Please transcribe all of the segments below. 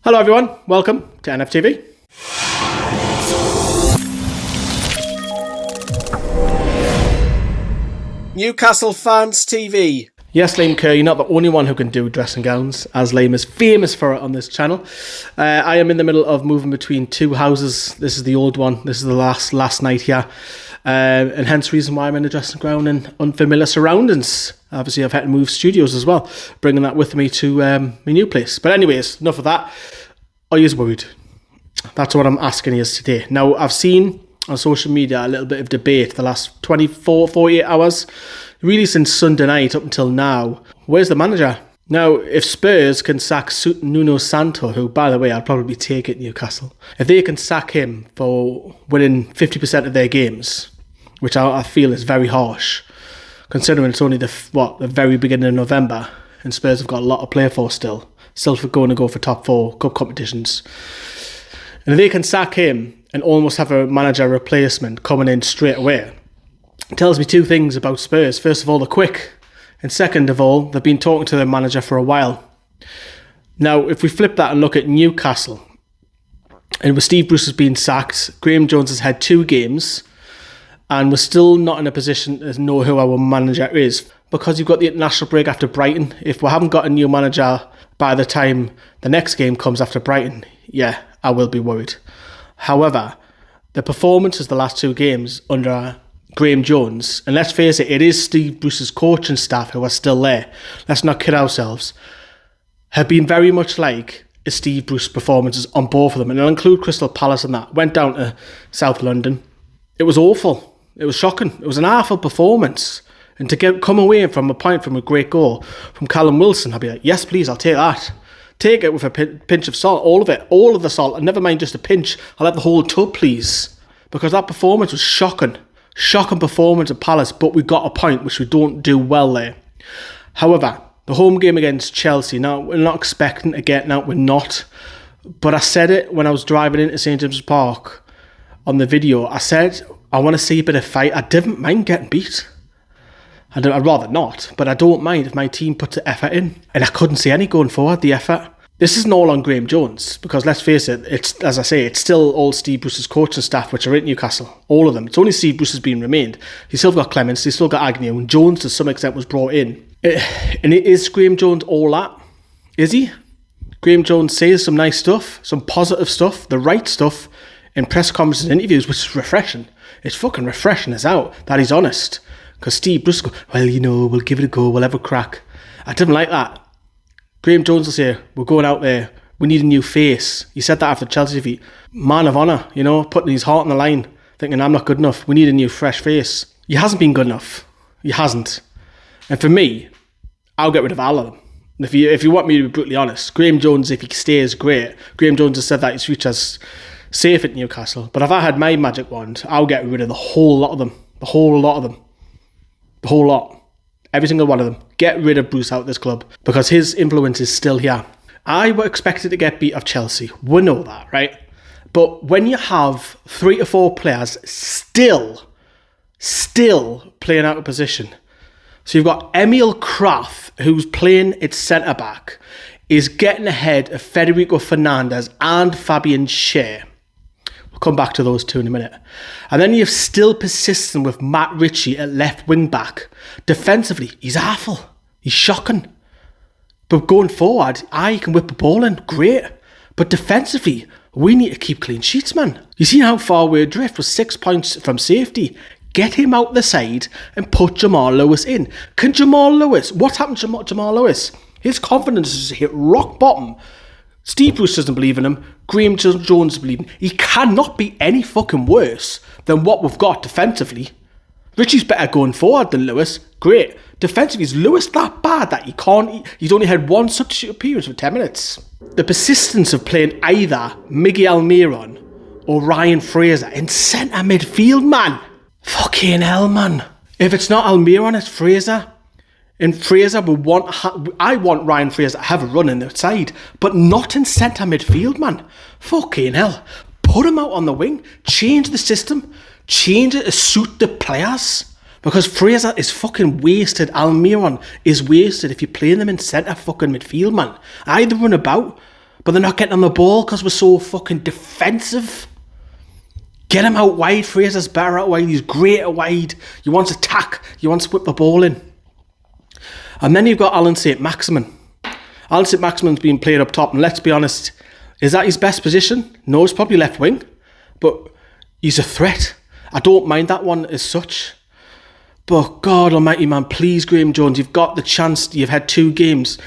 Hello everyone, welcome to NFTV. Newcastle Fans TV. Yes, Liam Kerr, you're not the only one who can do dressing gowns, as Liam is famous for it on this channel. I am in the middle of moving between two houses. This is the old one, this is the last night here. And hence the reason why I'm in a dressing gown in unfamiliar surroundings. Obviously, I've had to move studios as well, bringing that with me to my new place. But anyways, enough of that. Are you worried? That's what I'm asking you today. Now, I've seen on social media a little bit of debate the last 48 hours, really since Sunday night up until now. Where's the manager? Now, if Spurs can sack Nuno Santo, who, by the way, I'll probably take at Newcastle, if they can sack him for winning 50% of their games, which I feel is very harsh, considering it's only the very beginning of November, and Spurs have got a lot to play for still going to go for top 4 cup competitions. And if they can sack him and almost have a manager replacement coming in straight away, it tells me two things about Spurs. First of all, they're quick. And second of all, they've been talking to their manager for a while. Now, if we flip that and look at Newcastle, and with Steve Bruce has been sacked, Graham Jones has had 2 games, and we're still not in a position to know who our manager is, because you've got the international break after Brighton. If we haven't got a new manager by the time the next game comes after Brighton, yeah, I will be worried. However, the performances the last 2 games under Graham Jones, and let's face it, it is Steve Bruce's coaching staff who are still there, let's not kid ourselves, have been very much like a Steve Bruce performances on both of them, and I'll include Crystal Palace in that. Went down to South London. It was awful. It was shocking. It was an awful performance. And to come away from a great goal from Callum Wilson, I'd be like, yes, please, I'll take that. Take it with a pinch of salt, all of the salt, and never mind just a pinch. I'll have the whole tub, please. Because that performance was shocking. Shocking performance at Palace, but we got a point, which we don't do well there. However, the home game against Chelsea, now we're not expecting to get, now we're not. But I said it when I was driving into St James's Park on the video. I said, I want to see a bit of fight. I didn't mind getting beat. I'd rather not, but I don't mind if my team puts the effort in. And I couldn't see any going forward, the effort. This isn't all on Graham Jones, because let's face it, it's, as I say, it's still all Steve Bruce's coaching staff which are at Newcastle. All of them. It's only Steve Bruce has been remained. He's still got Clements, he's still got Agnew, and Jones to some extent was brought in. And is Graham Jones all that? Is he? Graham Jones says some nice stuff, some positive stuff, the right stuff, in press conferences and interviews, which is refreshing. It's fucking refreshing as out that he's honest. Because Steve Bruce goes, well, we'll give it a go, we'll have a crack. I didn't like that. Graham Jones will say, we're going out there, we need a new face. He said that after Chelsea defeat. Man of honour, putting his heart on the line, thinking I'm not good enough, we need a new fresh face. He hasn't been good enough. He hasn't. And for me, I'll get rid of all of them. If you want me to be brutally honest, Graham Jones, if he stays, great. Graham Jones has said that his future's safe at Newcastle. But if I had my magic wand, I'll get rid of the whole lot of them. The whole lot of them. The whole lot. Every single one of them. Get rid of Bruce out of this club, because his influence is still here. I were expected to get beat of Chelsea. We know that, right? But when you have 3 to 4 players still playing out of position. So you've got Emil Kraft, who's playing at centre-back, is getting ahead of Federico Fernandez and Fabian Schär. We'll come back to those 2 in a minute. And then you're still persistent with Matt Ritchie at left wing-back. Defensively, he's awful. He's shocking. But going forward, he can whip a ball in. Great. But defensively, we need to keep clean sheets, man. You see how far we adrift with 6 points from safety? Get him out the side and put Jamal Lewis in. What's happened to Jamal Lewis? His confidence has hit rock bottom. Steve Bruce doesn't believe in him. Graham Jones doesn't believe in him. He cannot be any fucking worse than what we've got defensively. Richie's better going forward than Lewis. Great. Defensively, is Lewis that bad that he's only had 1 substitute appearance for 10 minutes? The persistence of playing either Miguel Almiron or Ryan Fraser in centre midfield, man. Fucking hell, man. If it's not Almiron, it's Fraser. And Fraser I want Ryan Fraser to have a run in the side, but not in centre midfield, man. Fucking hell. Put him out on the wing. Change the system. Change it to suit the players. Because Fraser is fucking wasted. Almiron is wasted if you're playing them in centre fucking midfield, man. Either run about but they're not getting on the ball because we're so fucking defensive. Get him out wide. Fraser's better out wide. He's great out wide. He wants to tack. He wants to whip the ball in. And then you've got Alan Saint-Maximin. Alan Saint-Maximin's being played up top, and let's be honest, is that his best position? No, it's probably left wing, but he's a threat. I don't mind that one as such. But God almighty, man, please, Graham Jones, you've got the chance. You've had 2 games,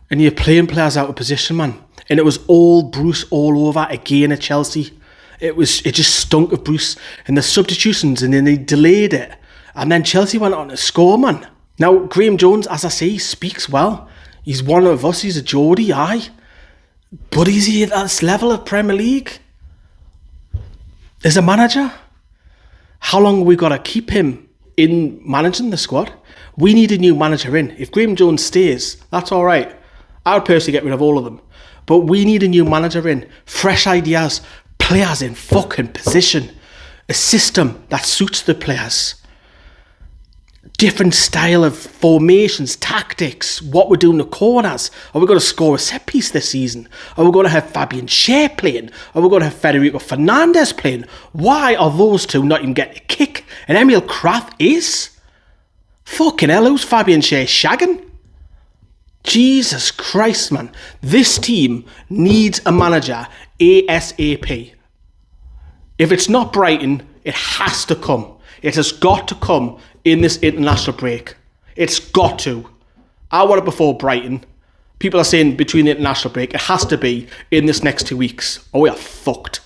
and you're playing players out of position, man. And it was all Bruce all over again at Chelsea. It just stunk of Bruce and the substitutions, and then they delayed it. And then Chelsea went on to score, man. Now, Graham Jones, as I say, he speaks well. He's one of us. He's a Geordie, aye. But is he at this level of Premier League? As a manager? How long have we got to keep him in managing the squad? We need a new manager in. If Graham Jones stays, that's all right. I would personally get rid of all of them. But we need a new manager in. Fresh ideas. Players in fucking position. A system that suits the players. Different style of formations, tactics, what we're doing in the corners. Are we going to score a set piece this season? Are we going to have Fabian Schär playing? Are we going to have Federico Fernandez playing? Why are those two not even getting a kick? And Emil Kraft is? Fucking hell, who's Fabian Schär shagging? Jesus Christ, man. This team needs a manager ASAP. If it's not Brighton, it has to come. It has got to come in this international break. It's got to. I want it before Brighton. People are saying between the international break. It has to be in this next 2 weeks. Or we are fucked.